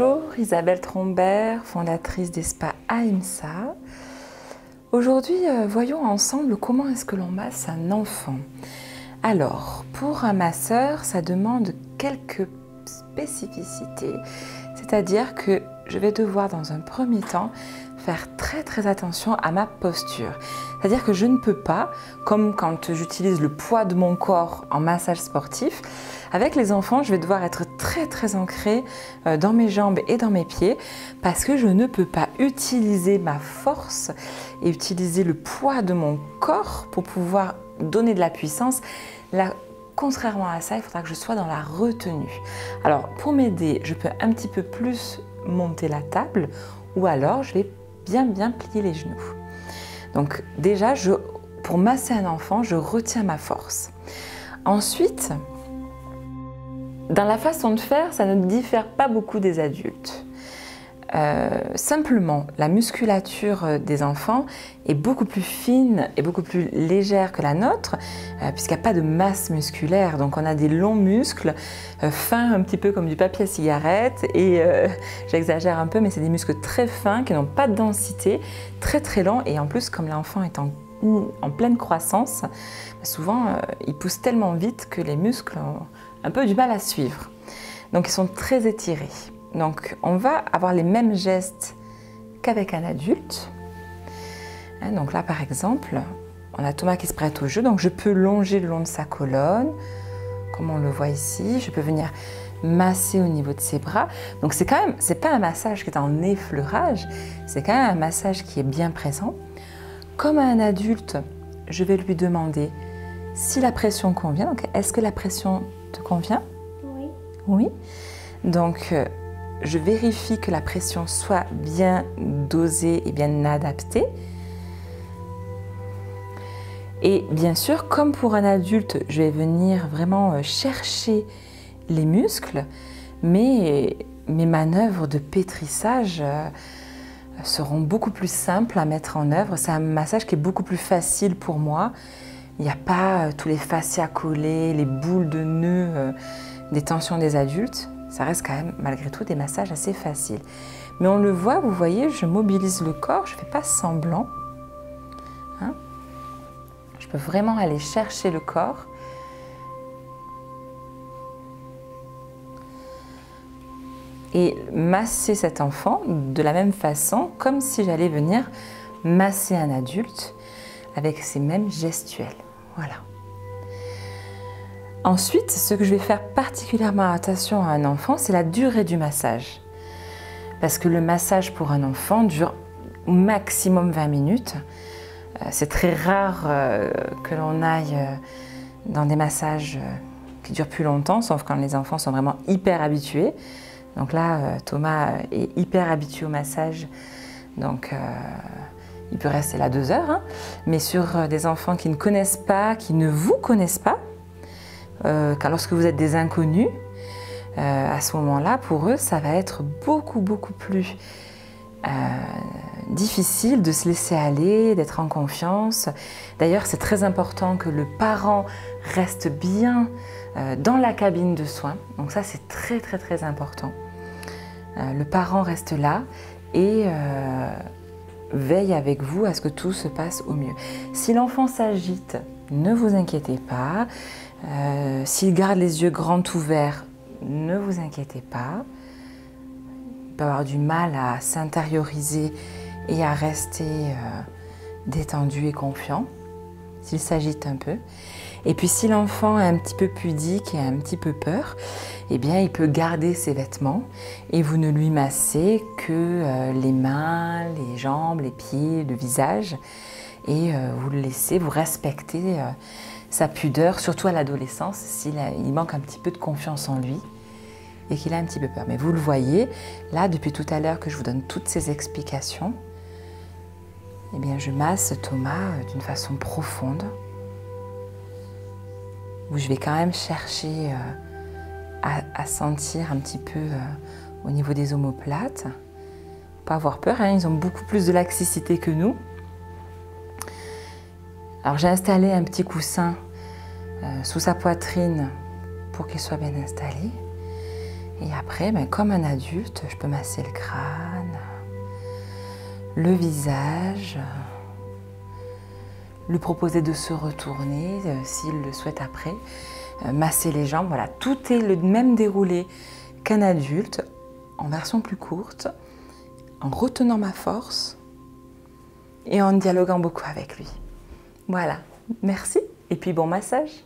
Bonjour, Isabelle Trombert, fondatrice des spas Ahimsa. Aujourd'hui, voyons ensemble comment est-ce que l'on masse un enfant. Alors, pour un masseur, ça demande quelques spécificités. C'est-à-dire que je vais devoir dans un premier temps faire très attention à ma posture. C'est-à-dire que je ne peux pas, comme quand j'utilise le poids de mon corps en massage sportif, avec les enfants, je vais devoir être très ancrée dans mes jambes et dans mes pieds parce que je ne peux pas utiliser ma force et utiliser le poids de mon corps pour pouvoir donner de la puissance. Là, contrairement à ça, il faudra que je sois dans la retenue. Alors, pour m'aider, je peux un petit peu plus monter la table ou alors je vais bien plier les genoux. Donc déjà, pour masser un enfant, je retiens ma force. Ensuite, dans la façon de faire, ça ne diffère pas beaucoup des adultes. Simplement, la musculature des enfants est beaucoup plus fine et beaucoup plus légère que la nôtre, puisqu'il n'y a pas de masse musculaire. Donc on a des longs muscles, fins un petit peu comme du papier à cigarette, et j'exagère un peu, mais c'est des muscles très fins qui n'ont pas de densité, très longs, et en plus comme l'enfant est en pleine croissance, souvent il pousse tellement vite que les muscles ont un peu du mal à suivre. Donc ils sont très étirés. Donc on va avoir les mêmes gestes qu'avec un adulte. Donc là par exemple, on a Thomas qui se prête au jeu, donc je peux longer le long de sa colonne, comme on le voit ici. Je peux venir masser au niveau de ses bras. Donc c'est pas un massage qui est en effleurage, c'est quand même un massage qui est bien présent. Comme à un adulte, je vais lui demander si la pression convient. Donc est-ce que la pression te convient? Oui. Oui. Donc je vérifie que la pression soit bien dosée et bien adaptée. Et bien sûr, comme pour un adulte, je vais venir vraiment chercher les muscles, mais mes manœuvres de pétrissage seront beaucoup plus simples à mettre en œuvre. C'est un massage qui est beaucoup plus facile pour moi. Il n'y a pas tous les fascias collés, les boules de nœuds des tensions des adultes. Ça reste quand même, malgré tout, des massages assez faciles. Mais on le voit, vous voyez, je mobilise le corps, je ne fais pas semblant. Je peux vraiment aller chercher le corps. Et masser cet enfant de la même façon, comme si j'allais venir masser un adulte avec ces mêmes gestuels. Voilà. Ensuite, ce que je vais faire particulièrement attention à un enfant, c'est la durée du massage. Parce que le massage pour un enfant dure au maximum 20 minutes. C'est très rare que l'on aille dans des massages qui durent plus longtemps, sauf quand les enfants sont vraiment hyper habitués. Donc là, Thomas est hyper habitué au massage, donc il peut rester là 2 heures. Mais sur des enfants qui ne connaissent pas, qui ne vous connaissent pas, car lorsque vous êtes des inconnus, à ce moment-là, pour eux, ça va être beaucoup plus difficile de se laisser aller, d'être en confiance. D'ailleurs, c'est très important que le parent reste bien dans la cabine de soins. Donc ça, c'est très important. Le parent reste là et veille avec vous à ce que tout se passe au mieux. Si l'enfant s'agite, ne vous inquiétez pas. S'il garde les yeux grands ouverts, ne vous inquiétez pas. Il peut avoir du mal à s'intérioriser et à rester détendu et confiant, s'il s'agite un peu. Et puis si l'enfant est un petit peu pudique et a un petit peu peur, eh bien il peut garder ses vêtements et vous ne lui massez que les mains, les jambes, les pieds, le visage, et vous le laissez, vous respectez sa pudeur, surtout à l'adolescence, s'il manque un petit peu de confiance en lui et qu'il a un petit peu peur. Mais vous le voyez, là, depuis tout à l'heure que je vous donne toutes ces explications, eh bien, je masse Thomas d'une façon profonde, où je vais quand même chercher à sentir un petit peu au niveau des omoplates. Pas avoir peur, ils ont beaucoup plus de laxicité que nous. Alors j'ai installé un petit coussin sous sa poitrine pour qu'il soit bien installé. Et après, comme un adulte, je peux masser le crâne, le visage, lui proposer de se retourner s'il le souhaite après, masser les jambes. Voilà, tout est le même déroulé qu'un adulte, en version plus courte, en retenant ma force et en dialoguant beaucoup avec lui. Voilà, merci et puis bon massage.